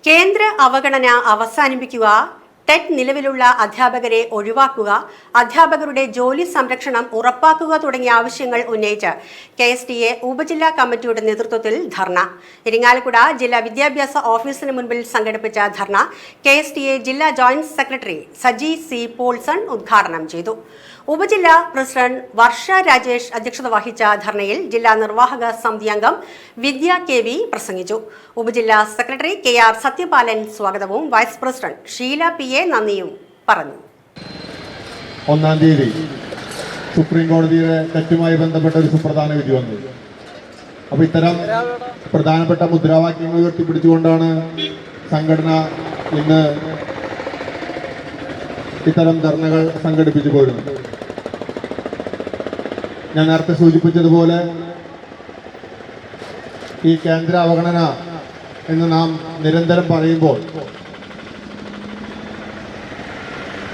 കേന്ദ്ര അവഗണന അവസാനിപ്പിക്കുക, ടെറ്റ് നിലവിലുള്ള അധ്യാപകരെ ഒഴിവാക്കുക, അധ്യാപകരുടെ ജോലി സംരക്ഷണം ഉറപ്പാക്കുക തുടങ്ങിയ ആവശ്യങ്ങൾ ഉന്നയിച്ച് KSTA ഉപജില്ലാ കമ്മിറ്റിയുടെ നേതൃത്വത്തിൽ ധർണ. ഇരിങ്ങാലക്കുട ജില്ലാ വിദ്യാഭ്യാസ ഓഫീസിന് മുൻപിൽ സംഘടിപ്പിച്ച ധർണ KSTA ജില്ലാ joint secretary Saji C Paulson ഉദ്ഘാടനം ചെയ്തു. ഉപജില്ലാ പ്രസിഡന്റ് വർഷ രാജേഷ് അധ്യക്ഷത വഹിച്ച ധർണയിൽ ജില്ലാ നിർവാഹക സമിതി അംഗം വിദ്യ KV പ്രസംഗിച്ചു. ഉപജില്ലാ സെക്രട്ടറി KR സത്യപാലൻ സ്വാഗതവും വൈസ് പ്രസിഡന്റ് ഷീല PA നന്ദിയും പറഞ്ഞു. 1-ാം തീയതി സുപ്രീം കോടതിയുടെ തെറ്റുമായി ബന്ധപ്പെട്ട ഒരു സുപ്രധാന വിധി വന്നു. അപ്പോൾ ഇത്തരം പ്രധാനപ്പെട്ട മുദ്രാവാക്യങ്ങൾ ഉയർത്തിപ്പിടിച്ചുകൊണ്ടാണ് സംഘടന ഇന്ന് ഇത്തരം ധർണകൾ സംഘടിപ്പിച്ചു പോരുന്നത്. ഞാൻ നേരത്തെ സൂചിപ്പിച്ചതുപോലെ ഈ കേന്ദ്ര അവഗണന എന്ന് നാം നിരന്തരം പറയുമ്പോൾ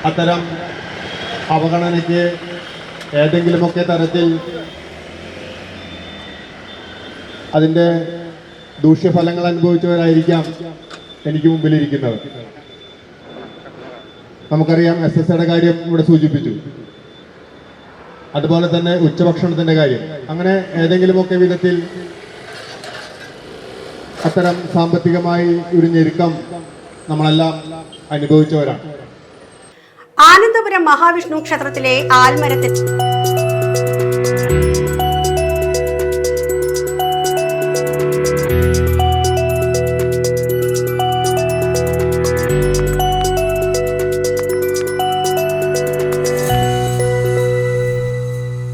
അത്തരം അവഗണനയ്ക്ക് ഏതെങ്കിലുമൊക്കെ തരത്തിൽ അതിൻ്റെ ദൂഷ്യഫലങ്ങൾ അനുഭവിച്ചവരായിരിക്കാം എനിക്ക് മുമ്പിലിരിക്കുന്നവർ. നമുക്കറിയാം SSAയുടെ കാര്യം ഇവിടെ സൂചിപ്പിച്ചു, അതുപോലെ തന്നെ ഉച്ചഭക്ഷണത്തിൻ്റെ കാര്യം. അങ്ങനെ ഏതെങ്കിലുമൊക്കെ വിധത്തിൽ അത്തരം സാമ്പത്തികമായി ഒരു ഞെരുക്കം നമ്മളെല്ലാം അനുഭവിച്ചവരാണ്. ആനന്ദപുരം മഹാവിഷ്ണു ക്ഷേത്രത്തിലെ ആൽമരത്തിൽ